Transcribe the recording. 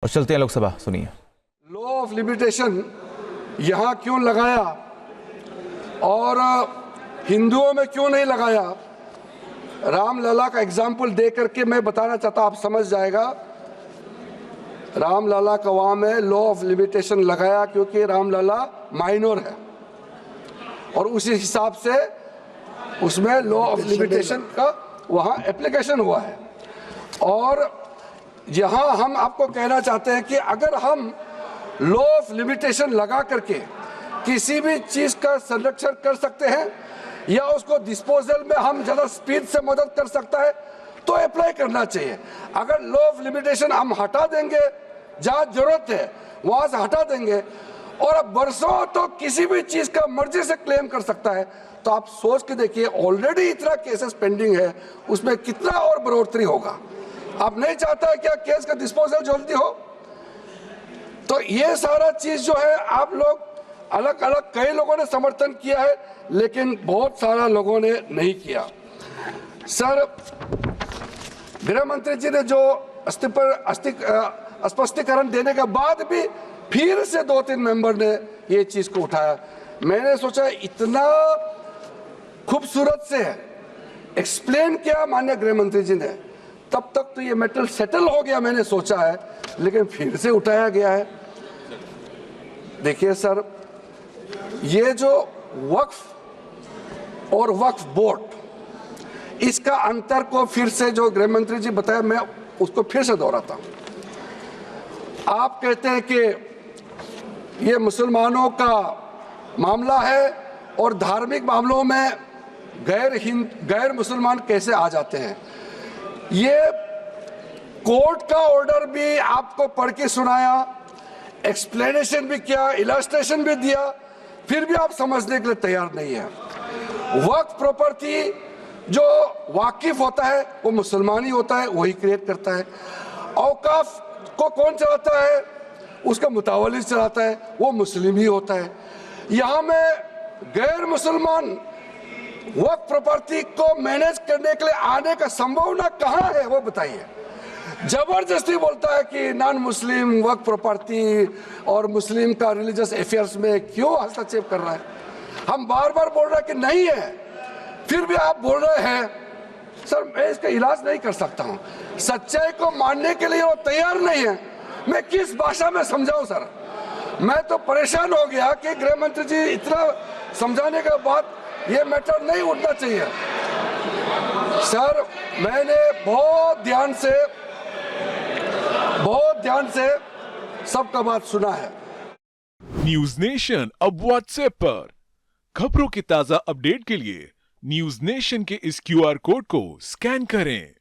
और चलते हैं लोकसभा, सुनिए। लॉ ऑफ लिमिटेशन यहाँ क्यों लगाया और हिंदुओं में क्यों नहीं लगाया? रामलला का एग्जाम्पल दे करके मैं बताना चाहता, आप समझ जाएगा। रामलला का वहाँ में लॉ ऑफ लिमिटेशन लगाया क्योंकि रामलला माइनर है और उसी हिसाब से उसमें लॉ ऑफ लिमिटेशन का वहाँ एप्लीकेशन हुआ है। और यहाँ हम आपको कहना चाहते हैं कि अगर हम लॉ ऑफ लिमिटेशन लगा करके किसी भी चीज़ का संरक्षण कर सकते हैं या उसको डिस्पोजल में हम ज़्यादा स्पीड से मदद कर सकता है तो अप्लाई करना चाहिए। अगर लॉ ऑफ लिमिटेशन हम हटा देंगे, जहाँ जरूरत है वहाँ से हटा देंगे और अब बरसों तो किसी भी चीज़ का मर्जी से क्लेम कर सकता है, तो आप सोच के देखिए ऑलरेडी इतना केसेस पेंडिंग है, उसमें कितना और बढ़ोतरी होगा। आप नहीं चाहता है क्या केस का डिस्पोजल जल्दी हो? तो ये सारा चीज जो है आप लोग अलग अलग कई लोगों ने समर्थन किया है लेकिन बहुत सारा लोगों ने नहीं किया। सर, गृह मंत्री जी ने जो स्पष्टीकरण देने के बाद भी फिर से 2-3 मेंबर ने ये चीज को उठाया। मैंने सोचा इतना खूबसूरत से एक्सप्लेन किया माननीय गृह मंत्री जी ने, तब तक तो ये मैटर सेटल हो गया मैंने सोचा है, लेकिन फिर से उठाया गया है। देखिए सर, ये जो वक्फ और वक्फ बोर्ड, इसका अंतर को फिर से जो गृह मंत्री जी बताया, मैं उसको फिर से दोहराता हूं। आप कहते हैं कि ये मुसलमानों का मामला है और धार्मिक मामलों में गैर मुसलमान कैसे आ जाते हैं। ये कोर्ट का ऑर्डर भी आपको पढ़ के सुनाया, एक्सप्लेनेशन भी किया, इलस्ट्रेशन भी दिया, फिर भी आप समझने के लिए तैयार नहीं है। वक्फ प्रॉपर्टी जो वाकिफ होता है वो मुसलमान ही होता है, वही क्रिएट करता है। औकाफ को कौन चलाता है? उसका मुतावली चलाता है, वो मुस्लिम ही होता है। यहाँ में गैर मुसलमान वक्फ प्रॉपर्टी को मैनेज करने के लिए आने का संभावना कहाँ है, वो बताइए। जबरदस्ती बोलता है कि नॉन मुस्लिम वक्फ प्रॉपर्टी और मुस्लिम का रिलीजियस अफेयर्स में क्यों हस्तक्षेप कर रहा है। हम बार बार बोल रहे हैं कि नहीं है, फिर भी आप बोल रहे हैं। सर, मैं इसका इलाज नहीं कर सकता हूँ। सच्चाई को मानने के लिए वो तैयार नहीं है। मैं किस भाषा में समझाऊं सर? मैं तो परेशान हो गया कि गृह मंत्री जी इतना समझाने के बाद ये मैटर नहीं उठना चाहिए। सर, मैंने बहुत ध्यान से सबका बात सुना है। न्यूज नेशन अब व्हाट्सएप पर खबरों की ताजा अपडेट के लिए न्यूज नेशन के इस QR कोड को स्कैन करें।